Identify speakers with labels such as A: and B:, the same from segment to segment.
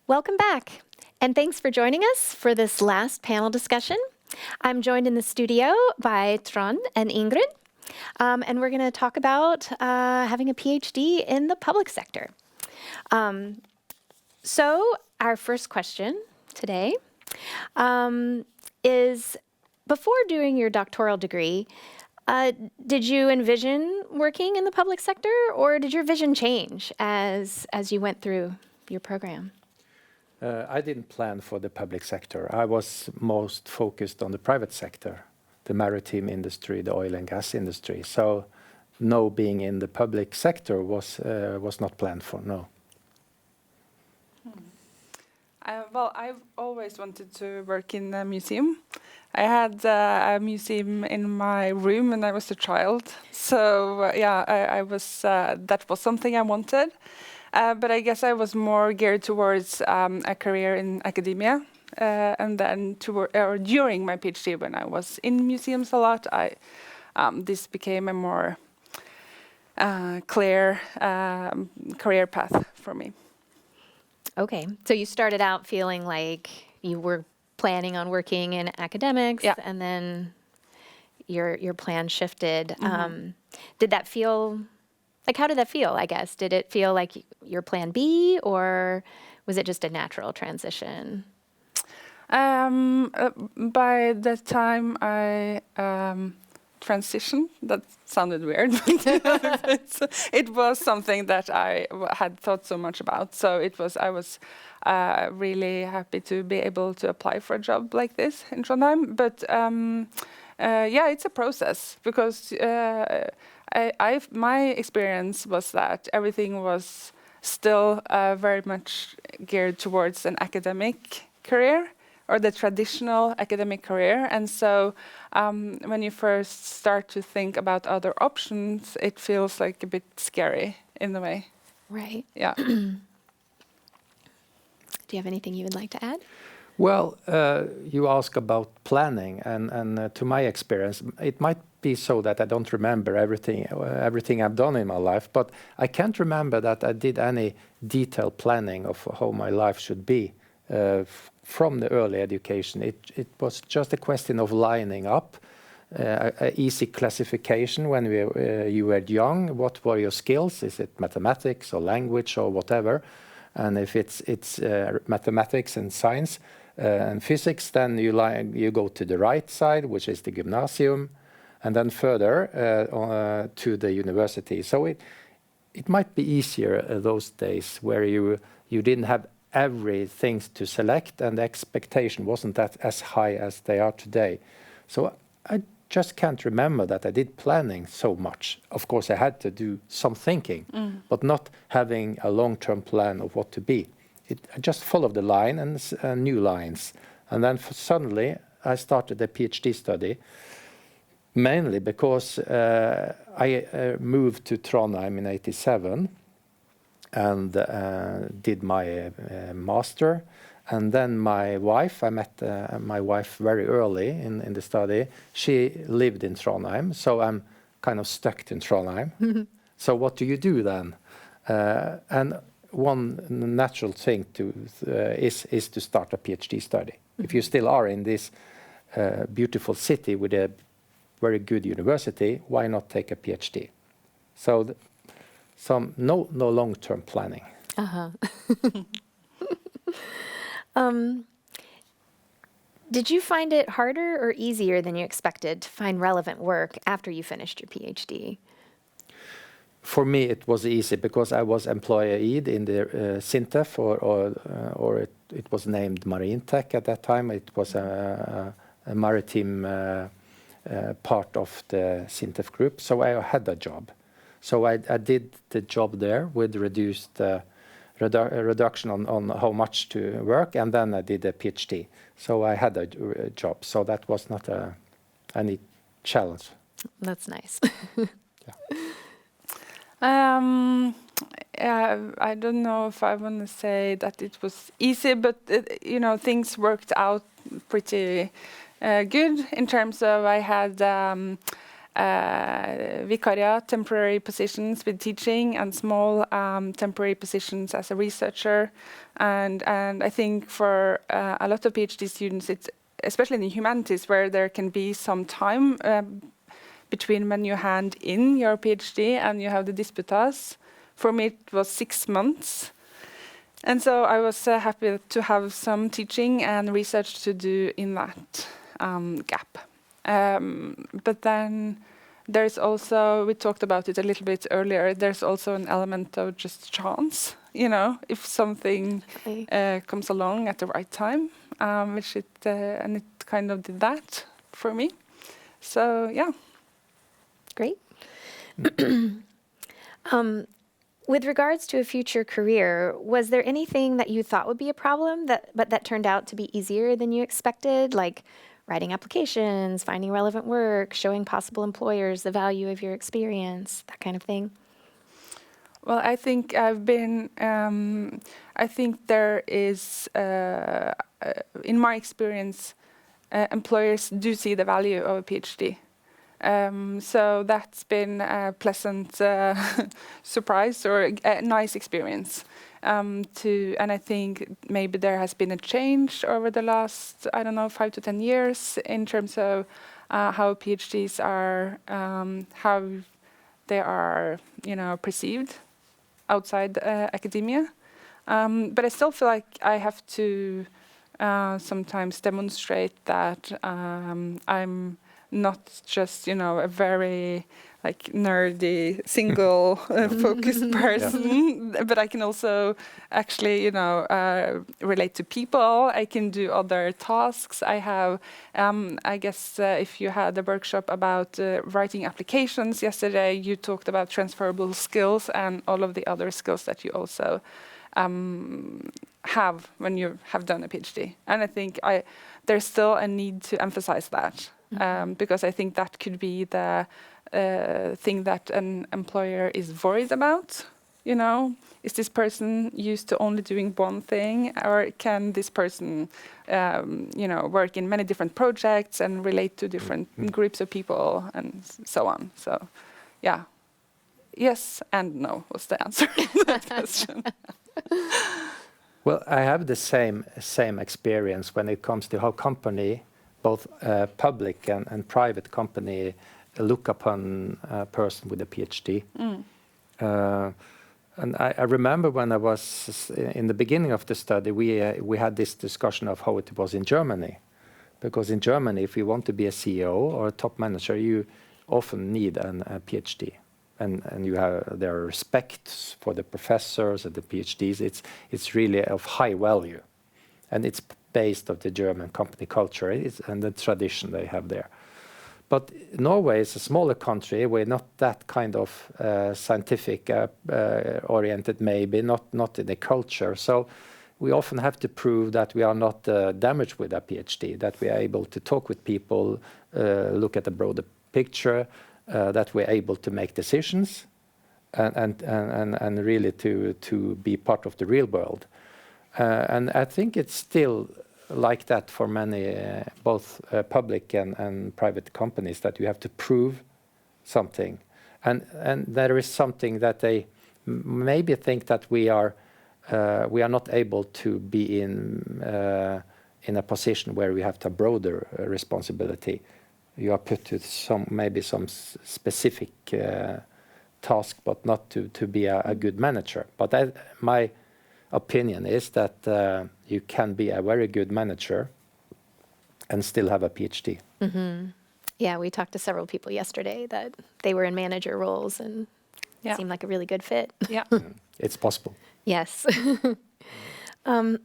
A: Welcome back, and thanks for joining us for this last panel discussion. I'm joined in the studio by Trond and Ingrid, and we're going to talk about having a PhD in the public sector. So our first question today is, before doing your doctoral degree, did you envision working in the public sector, or did your vision change as you went through your program?
B: I didn't plan for the public sector. I was most focused on the private sector, the maritime industry, the oil and gas industry. So no, being in the public sector was not planned for, no.
C: Well, I've always wanted to work in a museum. I had a museum in my room when I was a child. So yeah, I was that was something I wanted. But I guess I was more geared towards a career in academia. And then during my PhD, when I was in museums a lot, this became a more clear career path for me.
A: Okay, so you started out feeling like you were planning on working in academics,
C: yeah.
A: And then your plan shifted. Did that feel, like, how did that feel, I guess? Did it feel like your plan B, or was it just a natural transition?
C: By the time I transitioned, that sounded weird, but it was something that I had thought so much about. So I was really happy to be able to apply for a job like this in Trondheim. But yeah, it's a process, because my experience was that everything was still very much geared towards an academic career, or the traditional academic career. And so when you first start to think about other options, it feels like a bit scary in a way.
A: Right.
C: Yeah.
A: Do you have anything you would like to add?
B: Well, you ask about planning, and to my experience, it might be so that I don't remember everything I've done in my life, but I can't remember that I did any detailed planning of how my life should be from the early education. It was just a question of lining up, a easy classification when you were young. What were your skills? Is it mathematics or language or whatever? And if it's mathematics and science and physics, then you go to the right side, which is the gymnasium, and then further to the university. So it might be easier those days, where you didn't have everything to select, and the expectation wasn't that as high as they are today. So I just can't remember that I did planning so much. Of course, I had to do some thinking, but not having a long-term plan of what to be. I just followed the line and new lines. And then suddenly I started a PhD study, mainly because I moved to Trondheim in '87 and did my master. And then my wife, I met my wife very early in the study. She lived in Trondheim, so I'm kind of stuck in Trondheim. So what do you do then? And one natural thing is to start a PhD study. If you still are in this beautiful city with a very good university, why not take a PhD? So no long-term planning.
A: Did you find it harder or easier than you expected to find relevant work after you finished your PhD?
B: For me, it was easy because I was employed in the SINTEF, or it was named Marine Tech at that time. It was a maritime part of the SINTEF group, so I had a job. So I did the job there with reduced reduction on how much to work, and then I did a PhD. So I had a job, so that was not any challenge.
A: That's nice.
C: I don't know if I want to say that it was easy, but things worked out pretty good in terms of I had vicariat, temporary positions with teaching, and small temporary positions as a researcher. And I think for a lot of PhD students, it's especially in the humanities where there can be some time between when you hand in your PhD and you have the disputas. For me, it was 6 months. And so I was happy to have some teaching and research to do in that gap. But then there's also, we talked about it a little bit earlier, there's also an element of just chance, you know, if something comes along at the right time, which it, and it kind of did that for me. So, yeah.
A: Great. With regards to a future career, was there anything that you thought would be a problem but that turned out to be easier than you expected, like writing applications, finding relevant work, showing possible employers the value of your experience, that kind of thing?
C: Well, I think I've been, I think there is, in my experience, employers do see the value of a PhD. So that's been a pleasant surprise or a nice experience. And I think maybe there has been a change over the last, I don't know, 5 to 10 years in terms of how PhDs are, how they are, you know, perceived outside academia. But I still feel like I have to sometimes demonstrate that I'm not just, you know, a very like nerdy, single focused person, but I can also actually, you know, relate to people. I can do other tasks. I have, I guess if you had a workshop about writing applications yesterday, you talked about transferable skills and all of the other skills that you also have when you have done a PhD. And I think there's still a need to emphasize that. Because I think that could be the thing that an employer is worried about. You know, is this person used to only doing one thing, or can this person, you know, work in many different projects and relate to different groups of people and so on? So, yeah, yes and no was the answer to that question.
B: Well, I have the same experience when it comes to how company, both public and private company, look upon a person with a PhD. And I remember when I was in the beginning of the study, we had this discussion of how it was in Germany. Because in Germany, if you want to be a CEO or a top manager, you often need a PhD. And you have their respect for the professors and the PhDs. It's really of high value. And it's based on the German company culture and the tradition they have there. But Norway is a smaller country. We're not that kind of scientific oriented, maybe, not in the culture. So we often have to prove that we are not damaged with a PhD, that we are able to talk with people, look at the broader picture, that we're able to make decisions and really to be part of the real world. And I think it's still like that for many, both public and private companies, that you have to prove something. And there is something that they maybe think that we are not able to be in a position where we have a broader responsibility. You are put to maybe some specific task, but not to be a good manager. But my opinion is that you can be a very good manager and still have a PhD.
A: Yeah, we talked to several people yesterday that they were in manager roles and seemed like a really good fit.
C: Yeah,
B: It's possible.
A: Yes. How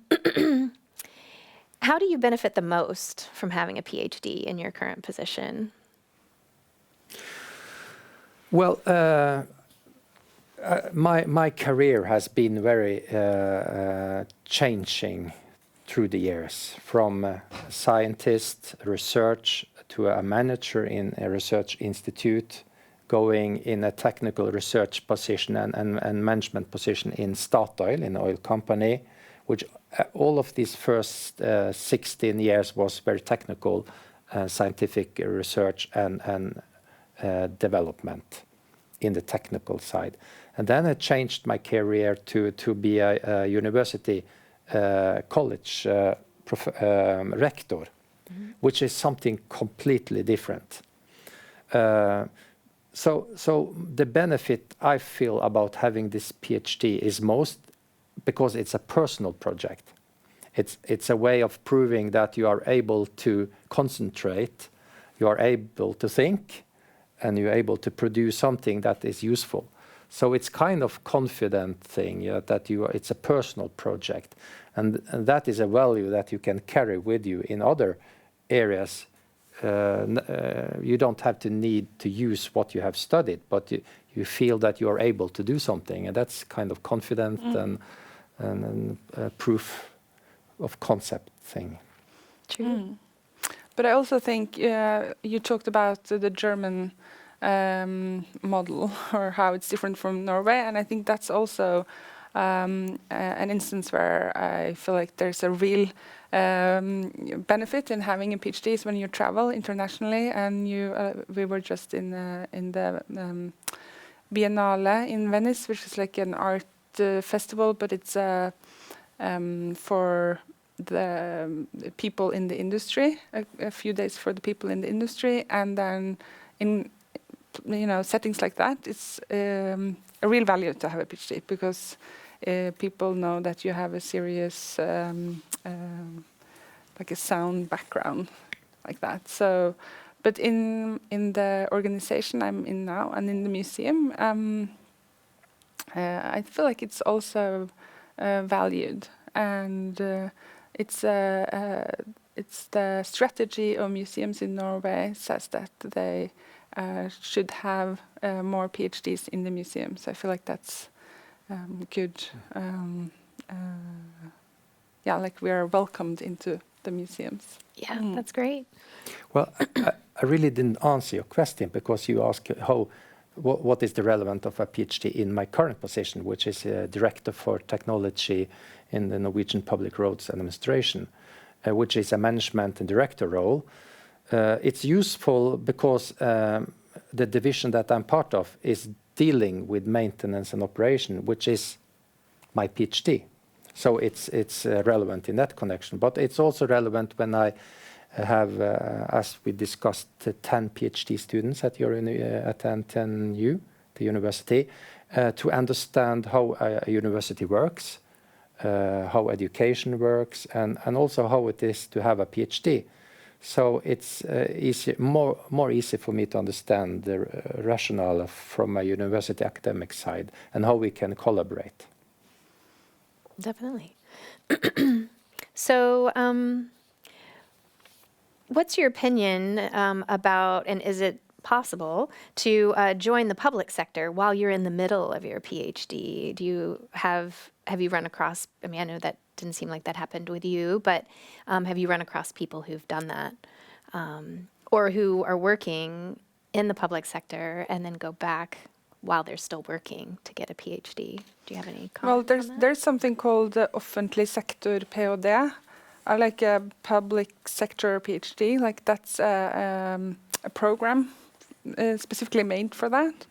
A: do you benefit the most from having a PhD in your current position?
B: Well, my career has been very changing through the years, from a scientist, research, to a manager in a research institute, going in a technical research position and management position in Statoil, in an oil company, which all of these first 16 years was very technical, scientific research and development in the technical side. And then I changed my career to be a university college rector, which is something completely different. So the benefit I feel about having this PhD is most because it's a personal project. It's a way of proving that you are able to concentrate, you are able to think, and you're able to produce something that is useful. So it's kind of confident thing, that it's a personal project, and that is a value that you can carry with you in other areas. You don't have to need to use what you have studied, but you feel that you are able to do something, and that's kind of confident and proof of concept thing.
A: True.
C: But I also think you talked about the German model, or how it's different from Norway, and I think that's also an instance where I feel like there's a real benefit in having a PhD is when you travel internationally, and we were just in the Biennale in Venice, which is like an art festival, but it's for the people in the industry, a few days for the people in the industry, and then in settings like that, it's a real value to have a PhD, because people know that you have a serious like a sound background like that. So, but in the organization I'm in now and in the museum, I feel like it's also valued, and it's the strategy of museums in Norway says that they should have more PhDs in the museums. I feel like that's good. Like we are welcomed into the museums.
A: Yeah, that's great.
B: Well, I really didn't answer your question, because you asked what is the relevance of a PhD in my current position, which is Director for Technology in the Norwegian Public Roads Administration, which is a management and director role. It's useful because the division that I'm part of is dealing with maintenance and operation, which is my PhD. So it's relevant in that connection. But it's also relevant when I have, as we discussed, 10 PhD students at NTNU, the university, to understand how a university works, how education works, and also how it is to have a PhD. So it's more easy for me to understand the rationale from a university academic side and how we can collaborate.
A: Definitely. So, what's your opinion about, and is it possible to join the public sector while you're in the middle of your PhD? Have you run across, I mean, I know that didn't seem like that happened with you, but have you run across people who've done that, or who are working in the public sector and then go back while they're still working to get a PhD? Do you have any comments on that?
C: There's something called offentlig sektor PhD. I like a public sector PhD. Like that's a program specifically made for that.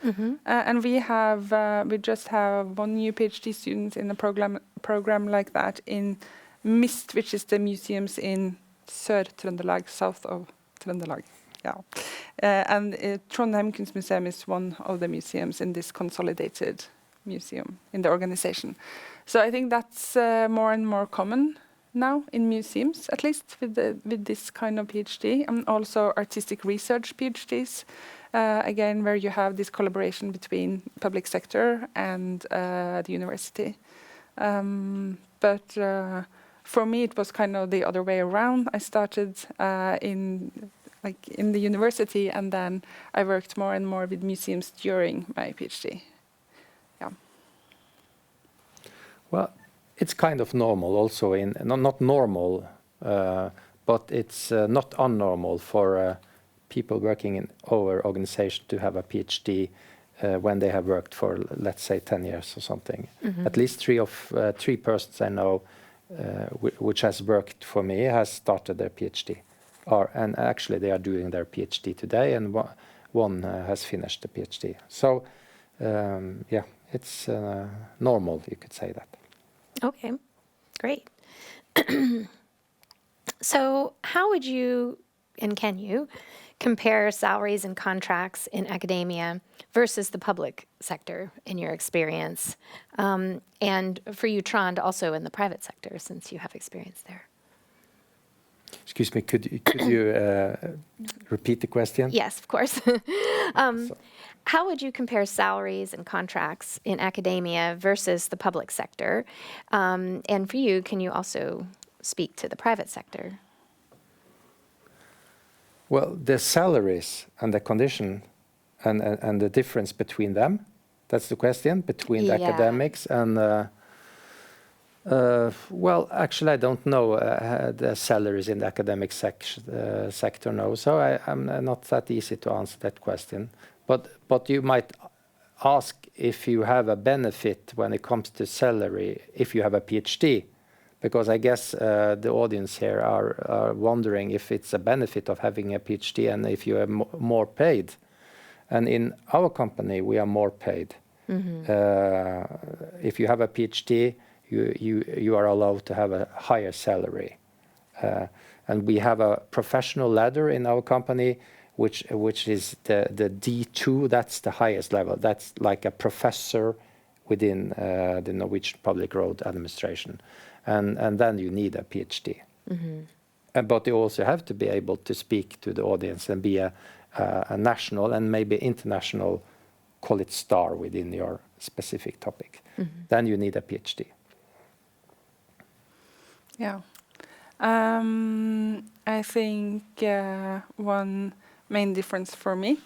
C: And we just have one new PhD student in a program like that in MIST, which is the museums in Sør-Trøndelag, south of Trøndelag. And Trondheim Kunstmuseum is one of the museums in this consolidated museum in the organization. So I think that's more and more common now in museums, at least with this kind of PhD, and also artistic research PhDs, again, where you have this collaboration between public sector and the university. But for me, it was kind of the other way around. I started in the university, and then I worked more and more with museums during my PhD. Yeah.
B: Well, it's kind of normal also not normal, but it's not unnormal for people working in our organization to have a PhD when they have worked for, let's say, 10 years or something. At least three persons I know which has worked for me has started their PhD. And actually they are doing their PhD today, and one has finished the PhD. So yeah, it's normal, you could say that.
A: Okay, great. So how would you, and can you, compare salaries and contracts in academia versus the public sector in your experience? And for you, Trond, also in the private sector, since you have experience there.
B: Excuse me, could you repeat the question?
A: Yes, of course. How would you compare salaries and contracts in academia versus the public sector? And for you, can you also speak to the private sector?
B: Well, the salaries and the condition and the difference between them, that's the question, between the
A: Yeah.
B: academics and well, actually, I don't know the salaries in the academic sector now, so I'm not that easy to answer that question. But you might ask if you have a benefit when it comes to salary if you have a PhD, because I guess the audience here are wondering if it's a benefit of having a PhD and if you are more paid. And in our company, we are more paid. If you have a PhD, you are allowed to have a higher salary. And we have a professional ladder in our company, which is the D2, that's the highest level. That's like a professor within the Norwegian Public Road Administration. And then you need a PhD. But you also have to be able to speak to the audience and be a national and maybe international, call it star within your specific topic. Then you need a PhD.
C: Yeah. I think one main difference for me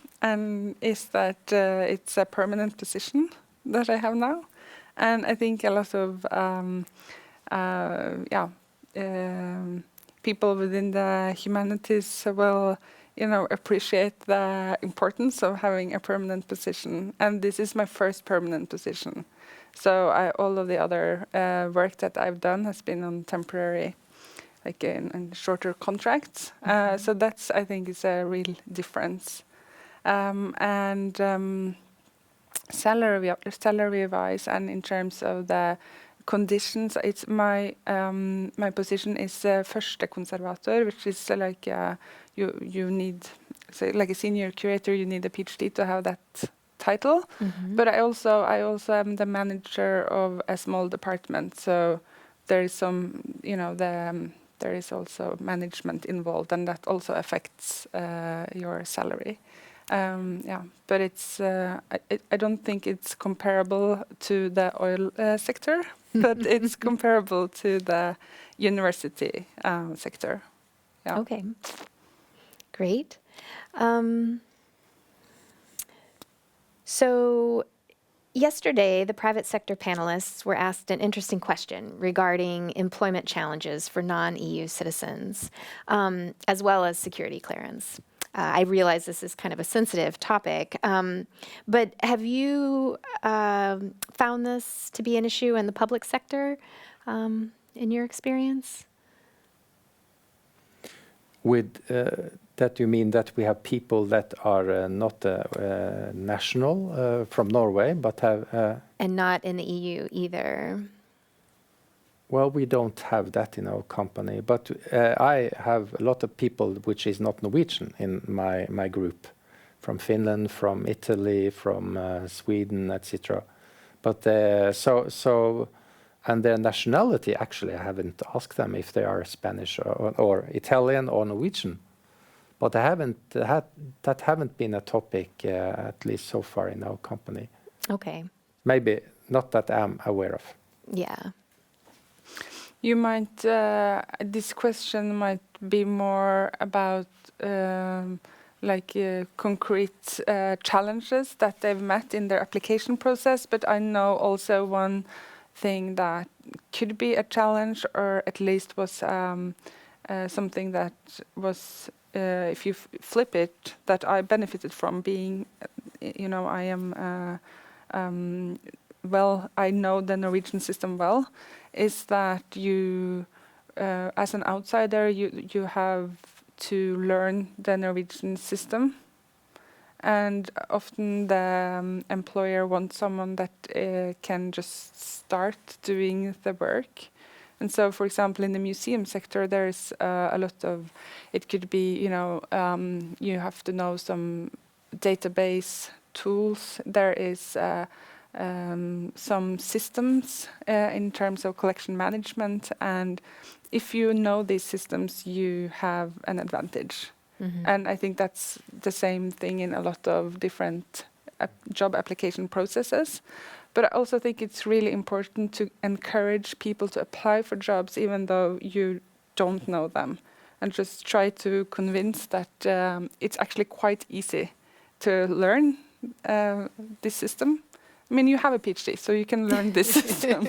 C: is that it's a permanent position that I have now. And I think a lot of people within the humanities will, appreciate the importance of having a permanent position. And this is my first permanent position. So all of the other work that I've done has been on temporary, like in shorter contracts. So that's, I think, is a real difference. Salary-wise, and in terms of the conditions, it's my position is førstekonservator, which is like you need, say, like a senior curator, you need a PhD to have that title. But I also am the manager of a small department, so there is some, there is also management involved, and that also affects your salary. But it's I don't think it's comparable to the oil sector, but it's comparable to the university sector. Yeah.
A: Okay, great. So yesterday, the private sector panelists were asked an interesting question regarding employment challenges for non-EU citizens, as well as security clearance. I realize this is kind of a sensitive topic, but have you found this to be an issue in the public sector in your experience?
B: With that, you mean that we have people that are not national from Norway, but have...
A: And not in the EU either.
B: Well, we don't have that in our company, but I have a lot of people which is not Norwegian in my group, from Finland, from Italy, from Sweden, etc. But and their nationality, actually, I haven't asked them if they are Spanish or Italian or Norwegian. But I haven't been a topic, at least so far in our company.
A: Okay.
B: Maybe not that I'm aware of.
A: Yeah.
C: You might, this question might be more about concrete challenges that they've met in their application process, but I know also one thing that could be a challenge, or at least was something that was, if you flip it, that I benefited from being, I am, I know the Norwegian system well, is that you, as an outsider, you have to learn the Norwegian system. and often the employer wants someone that can just start doing the work. And so, for example, in the museum sector, there's a lot of, it could be, you have to know some database tools. There is some systems in terms of collection management, and if you know these systems, you have an advantage. And I think that's the same thing in a lot of different job application processes. But I also think it's really important to encourage people to apply for jobs even though you don't know them, and just try to convince that it's actually quite easy to learn this system. I mean, you have a PhD, so you can learn this system.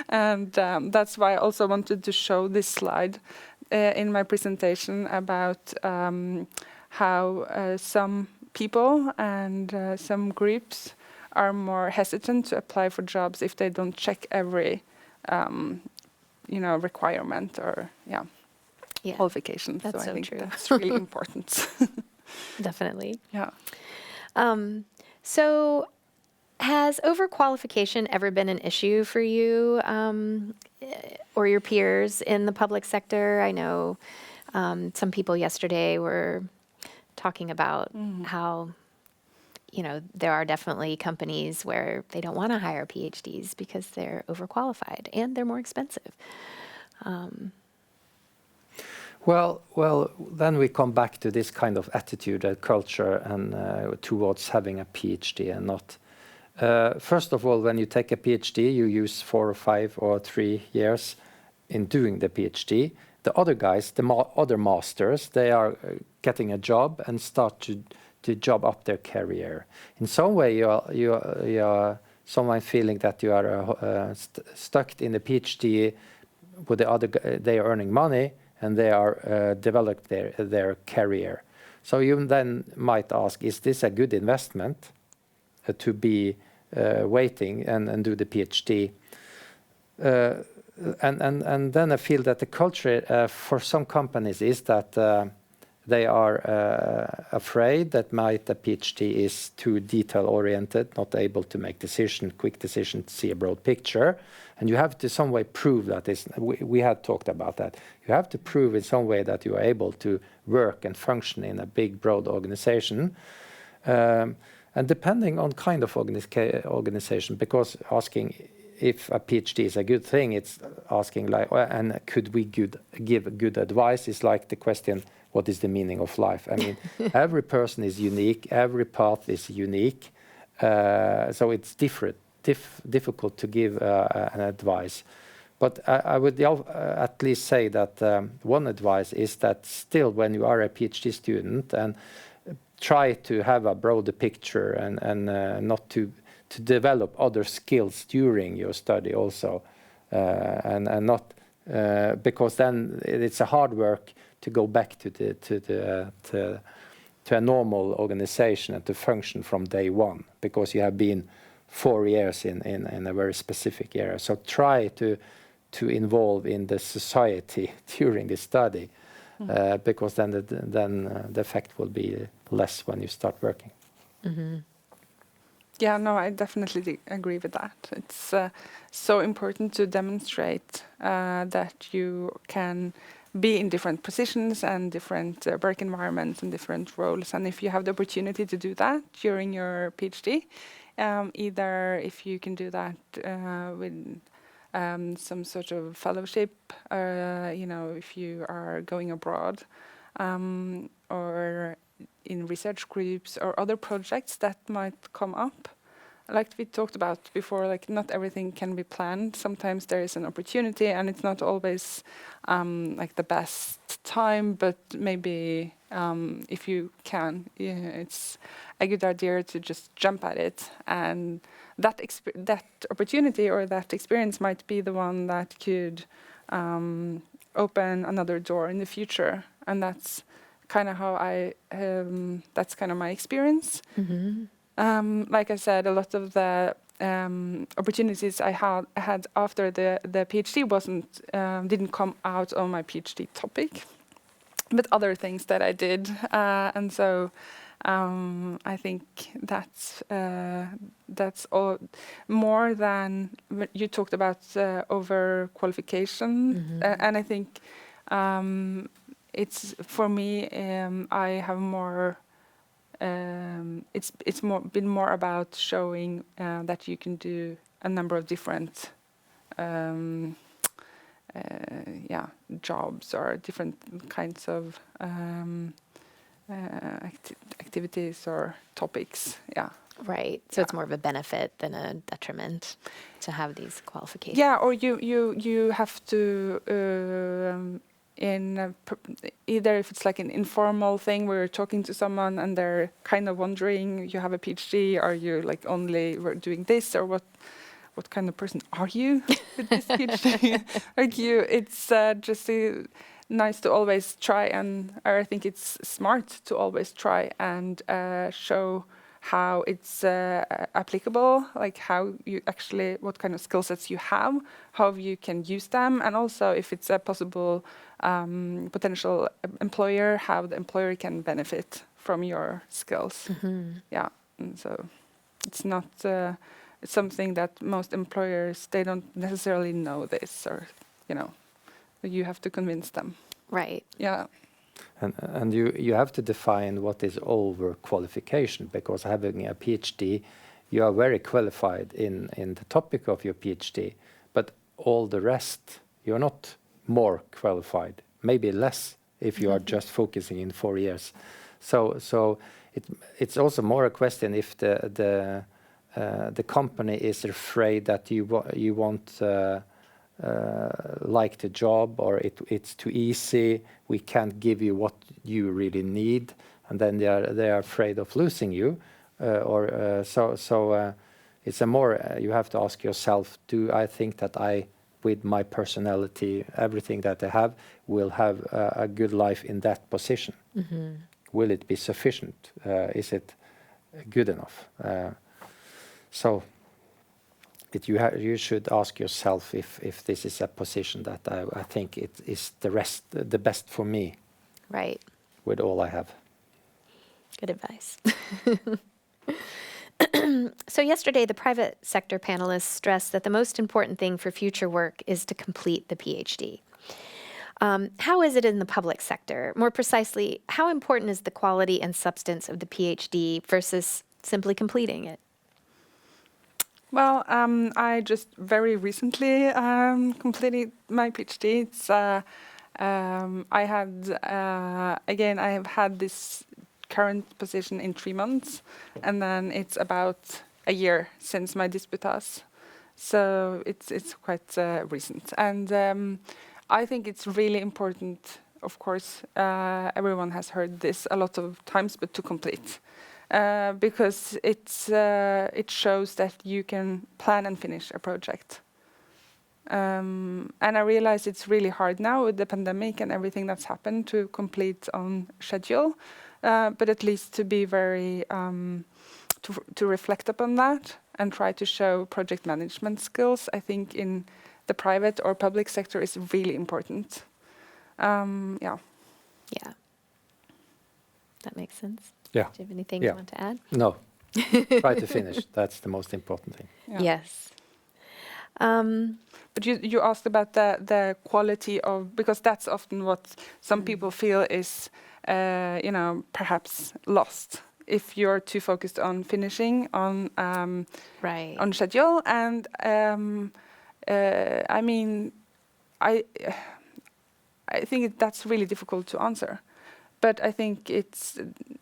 C: And that's why I also wanted to show this slide in my presentation about how some people and some groups are more hesitant to apply for jobs if they don't check every, requirement or qualification.
A: That's
C: so I think
A: true.
C: that's really important.
A: Definitely.
C: Yeah.
A: So has overqualification ever been an issue for you or your peers in the public sector? I know some people yesterday were talking about how, there are definitely companies where they don't want to hire PhDs because they're overqualified and they're more expensive.
B: Well, then we come back to this kind of attitude and culture and towards having a PhD and not. First of all, when you take a PhD, you use 4 or 5 or 3 years in doing the PhD. The other guys, the other masters, they are getting a job and start to job up their career. In some way, you are someone feeling that you are stuck in the PhD with the other. They are earning money and they are developing their career. So you then might ask, is this a good investment to be waiting and do the PhD? And then I feel that the culture for some companies is that they are afraid that the PhD is too detail-oriented, not able to make quick decisions, see a broad picture. And you have to some way prove that we had talked about that. You have to prove in some way that you are able to work and function in a big, broad organization. And depending on kind of organization, because asking if a PhD is a good thing, it's asking like, and could we give good advice? Is like the question, what is the meaning of life? I mean, every person is unique, every path is unique, so it's difficult to give an advice. But I would at least say that one advice is that still when you are a PhD student, and try to have a broader picture and not to develop other skills during your study also, and not because then it's a hard work to go back to a normal organization and to function from day one, because you have been 4 years in a very specific area. So try to involve in the society during the study, because then the effect will be less when you start working.
A: Mm-hmm.
C: Yeah, no, I definitely agree with that. It's so important to demonstrate that you can be in different positions and different work environments and different roles. And if you have the opportunity to do that during your PhD, either if you can do that with some sort of fellowship, if you are going abroad, or in research groups or other projects that might come up. Like we talked about before, like not everything can be planned. Sometimes there is an opportunity and it's not always like the best time, but maybe if you can, it's a good idea to just jump at it. And that opportunity or that experience might be the one that could open another door in the future. And that's kind of how that's kind of my experience.
A: Mm-hmm.
C: Like I said, a lot of the opportunities I had after the PhD didn't come out on my PhD topic, but other things that I did, and so I think that's all more than you talked about overqualification, and I think it's for me. I have more. It's been more about showing that you can do a number of different jobs or different kinds of activities or topics. Yeah.
A: Right. So it's more of a benefit than a detriment to have these qualifications.
C: Yeah, or you have to either if it's like an informal thing where you're talking to someone and they're kind of wondering, you have a PhD, are you like only doing this, or what kind of person are you with this PhD? It's just nice to always try, and I think it's smart to always try and show how it's applicable, like how you actually, what kind of skill sets you have, how you can use them, and also if it's a possible potential employer, how the employer can benefit from your skills. Yeah, and so it's not it's something that most employers, they don't necessarily know this, or you have to convince them.
A: Right.
C: Yeah.
B: And you have to define what is overqualification, because having a PhD, you are very qualified in the topic of your PhD, but all the rest, you're not more qualified, maybe less if you are just focusing in 4 years. So it's also more a question if the company is afraid that you won't like the job, or it's too easy, we can't give you what you really need, and then they are afraid of losing you, it's a more you have to ask yourself, do I think that I, with my personality, everything that I have, will have a good life in that position? Will it be sufficient? Is it good enough? You should ask yourself if this is a position that I think it is the best for me.
A: Right.
B: With all I have.
A: Good advice. So yesterday, the private sector panelists stressed that the most important thing for future work is to complete the PhD. How is it in the public sector? More precisely, how important is the quality and substance of the PhD versus simply completing it?
C: Well, I just very recently completed my PhD. I have had this current position in 3 months, and then it's about a year since my disputas. So it's quite recent, and I think it's really important. Of course, everyone has heard this a lot of times, but to complete. Because it shows that you can plan and finish a project. And I realize it's really hard now with the pandemic and everything that's happened to complete on schedule, but at least to be very, to reflect upon that and try to show project management skills, I think in the private or public sector is really important. Yeah.
A: Yeah. That makes sense.
B: Yeah.
A: Do you have anything you want to add?
B: No. Try to finish. That's the most important thing.
C: Yeah.
A: Yes.
C: But you asked about the quality of, because that's often what some people feel is, perhaps lost if you're too focused on finishing on
A: Right.
C: on schedule. And I think that's really difficult to answer. But I think it's,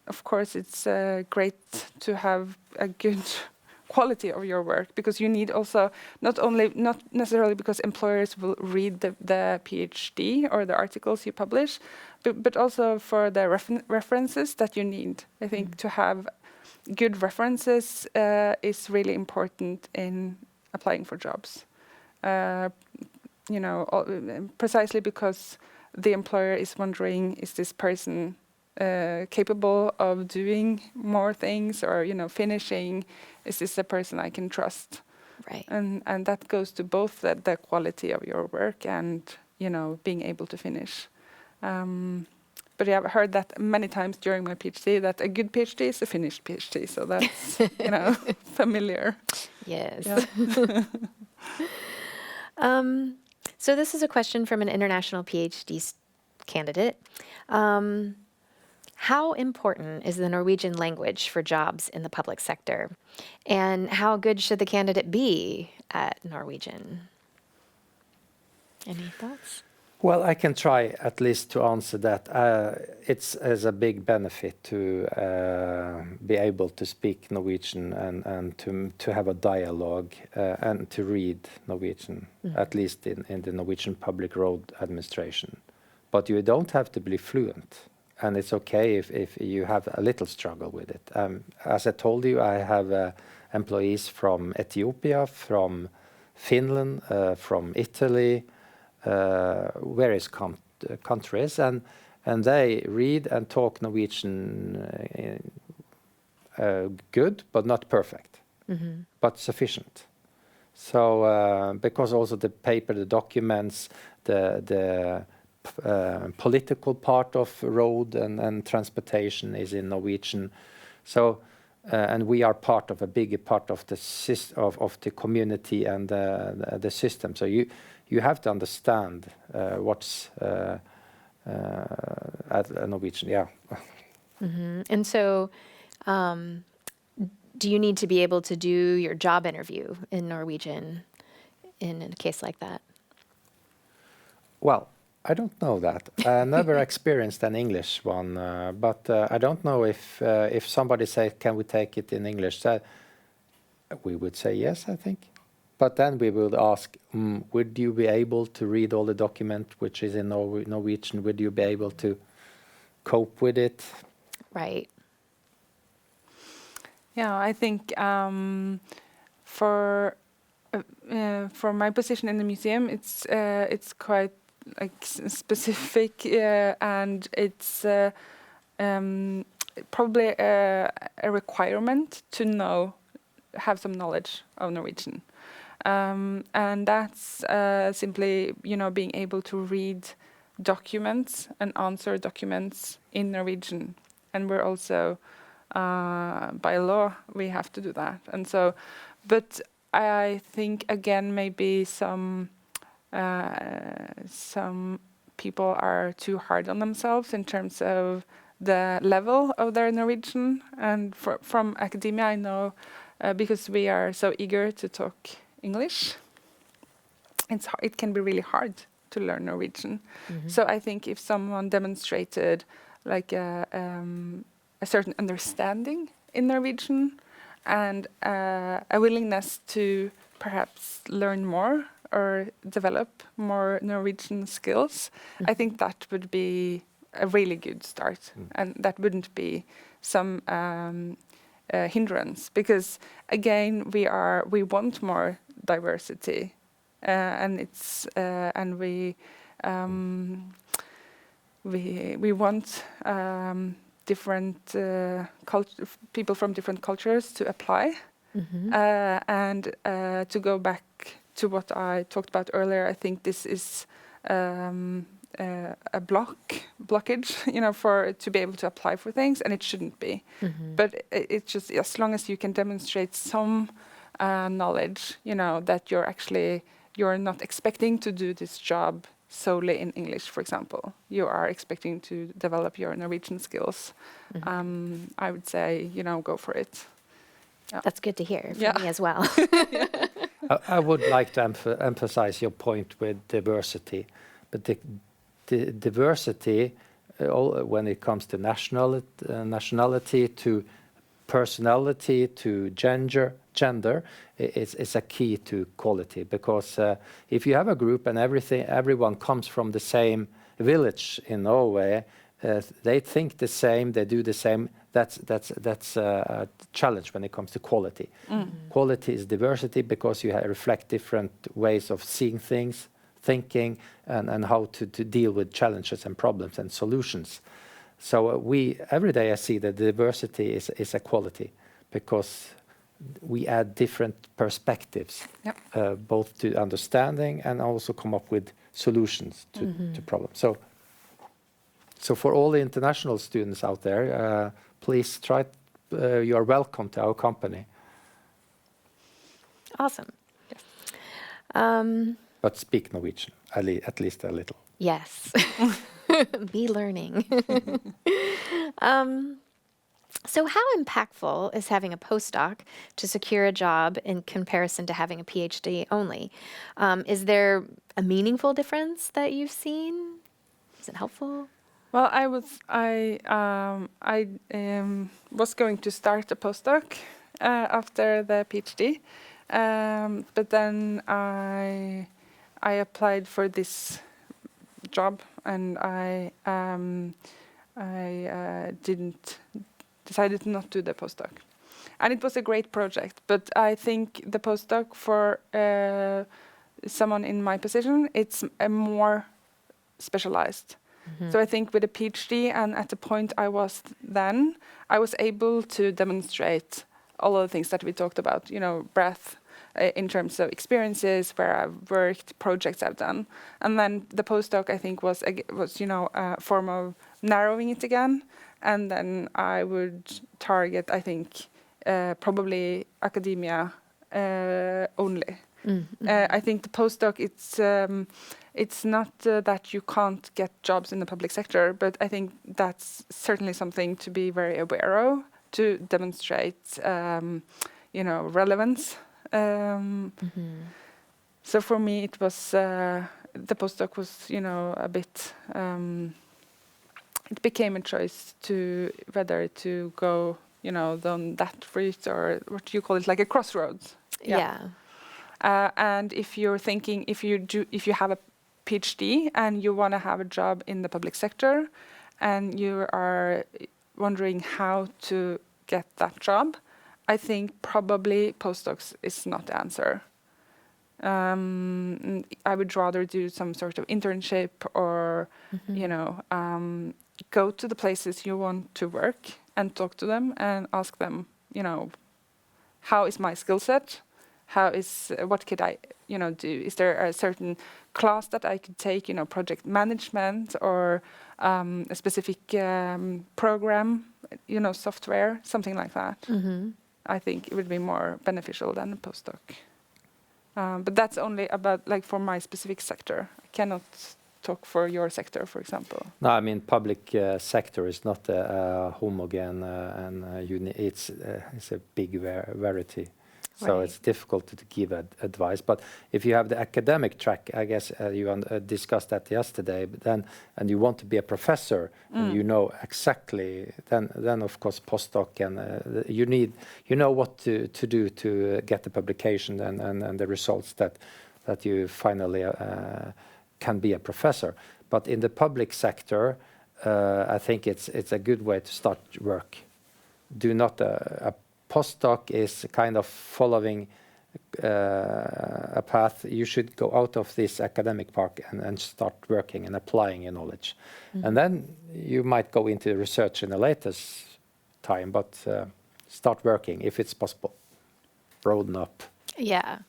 C: of course, it's great to have a good quality of your work, because you need also not necessarily because employers will read the PhD or the articles you publish, but also for the references that you need. I think to have good references is really important in applying for jobs. Precisely because the employer is wondering, is this person capable of doing more things, or finishing? Is this a person I can trust?
A: Right.
C: And that goes to both the quality of your work and being able to finish. but I've heard that many times during my PhD that a good PhD is a finished PhD. So that's familiar.
A: Yes.
C: Yeah.
A: So this is a question from an international PhD candidate. How important is the Norwegian language for jobs in the public sector? And how good should the candidate be at Norwegian? Any thoughts?
B: Well, I can try at least to answer that. It's as a big benefit to be able to speak Norwegian and to have a dialogue and to read Norwegian, at least in the Norwegian Public Road Administration. But you don't have to be fluent, and it's okay if you have a little struggle with it. As I told you, I have employees from Ethiopia, from Finland, from Italy, various countries, and they read and talk Norwegian good, but not perfect, but sufficient. So because also the paper, the documents, the political part of road and transportation is in Norwegian. So and we are part of a bigger part of the of the community and the system. So you have to understand what's at Norwegian, yeah.
A: And so, do you need to be able to do your job interview in Norwegian in a case like that?
B: Well, I don't know that. I never experienced an English one, but I don't know if somebody says, "Can we take it in English?" We would say yes, I think. But then we would ask, would you be able to read all the document which is in Norwegian? Would you be able to cope with it?
A: Right.
C: Yeah, I think for my position in the museum, it's quite like specific, and it's probably a requirement to have some knowledge of Norwegian. And that's simply, being able to read documents and answer documents in Norwegian. And we're also, by law, we have to do that. And so, but I think, again, maybe some people are too hard on themselves in terms of the level of their Norwegian. And from academia, I know, because we are so eager to talk English, it can be really hard to learn Norwegian. So I think if someone demonstrated like a certain understanding in Norwegian and a willingness to perhaps learn more or develop more Norwegian skills, I think that would be a really good start, and that wouldn't be some hindrance, because again we want more diversity, and it's and we want different people from different cultures to apply, and to go back to what I talked about earlier. I think this is a blockage, to be able to apply for things, and it shouldn't be. But it's just, as long as you can demonstrate some knowledge, that you're not expecting to do this job solely in English, for example. You are expecting to develop your Norwegian skills. I would say, go for it. Yeah.
A: That's good to hear for me as well.
B: I would like to emphasize your point with diversity, but the diversity, when it comes to nationality, to personality, to gender, is a key to quality. Because if you have a group and everyone comes from the same village in Norway, they think the same, they do the same. That's a challenge when it comes to quality. Quality is diversity, because you reflect different ways of seeing things, thinking, and how to deal with challenges and problems and solutions. So every day I see that diversity is a quality, because we add different perspectives, both to understanding and also come up with solutions to problems. So So for all the international students out there, please try. You are welcome to our company.
A: Awesome.
C: Yes.
B: But speak Norwegian, at least a little.
A: Yes. Be learning. So how impactful is having a postdoc to secure a job in comparison to having a PhD only? Is there a meaningful difference that you've seen? Is it helpful?
C: Well, I was going to start a postdoc after the PhD, but then I applied for this job, and I decided not to do the postdoc. And it was a great project, but I think the postdoc for someone in my position, it's a more specialized. So I think with a PhD, and at the point I was then, I was able to demonstrate all of the things that we talked about, breadth in terms of experiences, where I've worked, projects I've done. And then the postdoc, I think, was a form of narrowing it again. And then I would target, I think, probably academia only. I think the postdoc, it's not that you can't get jobs in the public sector, but I think that's certainly something to be very aware of, to demonstrate, relevance. So for me, it was the postdoc was, a bit. It became a choice to whether to go, down that route, or what do you call it, like a crossroads.
A: Yeah.
C: And if you're thinking, if you have a PhD and you want to have a job in the public sector, and you are wondering how to get that job, I think probably postdocs is not the answer. I would rather do some sort of internship, or go to the places you want to work and talk to them and ask them, how is my skill set? What could I, do? Is there a certain class that I could take, project management, or a specific program, software, something like that. I think it would be more beneficial than a postdoc. But that's only about, for my specific sector. I cannot talk for your sector, for example.
B: No, I mean, public sector is not homogeneous, and it's a big variety. So it's difficult to give advice. But if you have the academic track, I guess you discussed that yesterday, but and you want to be a professor, and you know exactly, then of course postdoc, and you know what to do to get the publication and the results that you finally can be a professor. But in the public sector, I think it's a good way to start work. Do not a postdoc is kind of following a path. You should go out of this academic part and start working and applying your knowledge. And then you might go into research in a later time, but start working if it's possible. Broaden up.
A: Yeah.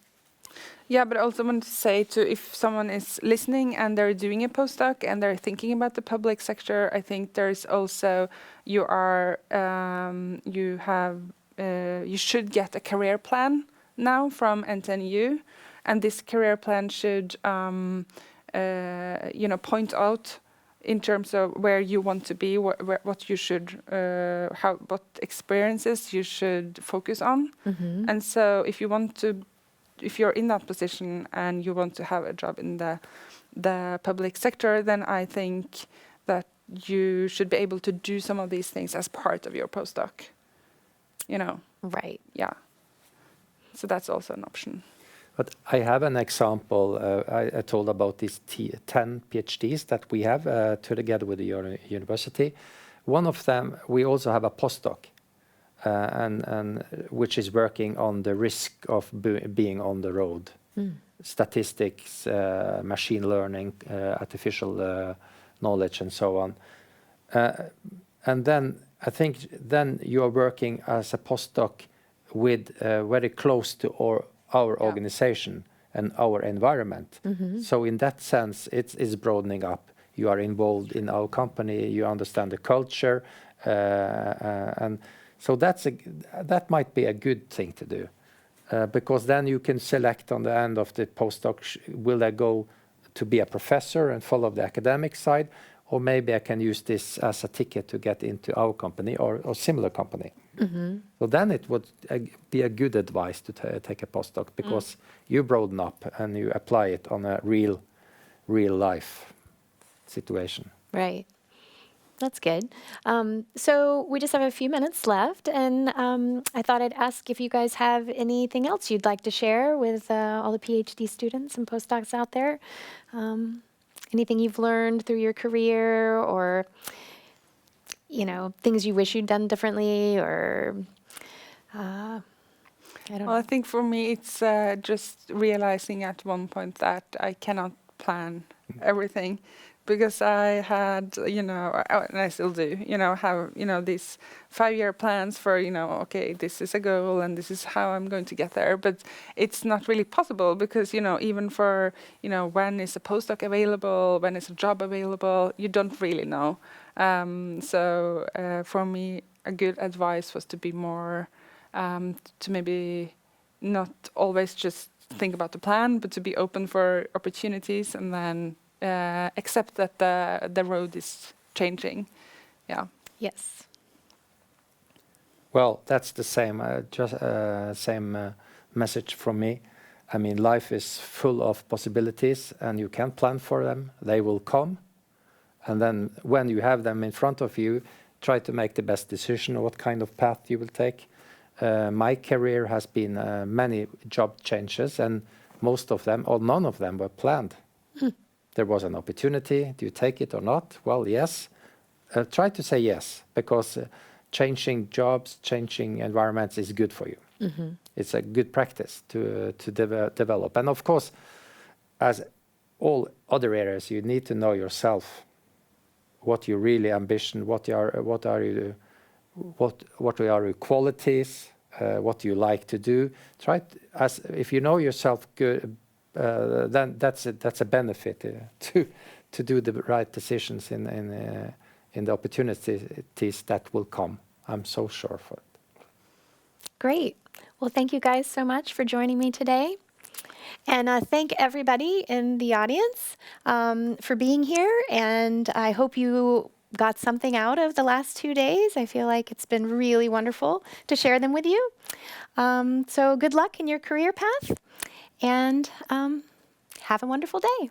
C: Yeah, but I also want to say, if someone is listening and they're doing a postdoc and they're thinking about the public sector, I think there's also, you should get a career plan now from NTNU, and this career plan should, point out in terms of where you want to be, what you should, what experiences you should focus on. And so, if you're in that position and you want to have a job in the public sector, then I think that you should be able to do some of these things as part of your postdoc.
A: Right.
C: Yeah. So that's also an option.
B: But I have an example. I told about these 10 PhDs that we have together with the university. One of them, we also have a postdoc, and which is working on the risk of being on the road. Statistics, machine learning, artificial knowledge, and so on. And then I think then you are working as a postdoc with very close to our organization and our environment. So in that sense, it's broadening up. you are involved in our company, you understand the culture, and so that might be a good thing to do, because then you can select on the end of the postdoc, will I go to be a professor and follow the academic side, or maybe I can use this as a ticket to get into our company or similar company. So then it would be a good advice to take a postdoc, because you broaden up and you apply it on a real life situation.
A: Right. That's good. So we just have a few minutes left, and I thought I'd ask if you guys have anything else you'd like to share with all the PhD students and postdocs out there. Anything you've learned through your career, or things you wish you'd done differently, or I don't
C: Well,
A: know.
C: I think for me, it's just realizing at one point that I cannot plan everything, because I had, and I still do, have, these 5-year plans for, okay, this is a goal and this is how I'm going to get there. But it's not really possible, because, even for, when is a postdoc available, when is a job available, you don't really know. So for me, a good advice was to be more, to maybe not always just think about the plan, but to be open for opportunities, and then accept that the road is changing. Yeah.
A: Yes.
B: Well, that's the same, same message from me. I mean, life is full of possibilities, and you can't plan for them. They will come. And then when you have them in front of you, try to make the best decision of what kind of path you will take. My career has been many job changes, and most of them, or none of them, were planned. There was an opportunity. Do you take it or not? Well, yes. Try to say yes, because changing jobs, changing environments is good for you. It's a good practice to develop. And of course, as all other areas, you need to know yourself, what you really ambition, what are your qualities, what you like to do. If you know yourself good, then that's a benefit to do the right decisions in the opportunities that will come. I'm so sure for it.
A: Great. Well, thank you guys so much for joining me today. And thank everybody in the audience for being here. And I hope you got something out of the last 2 days. I feel like it's been really wonderful to share them with you. So good luck in your career path, and have a wonderful day.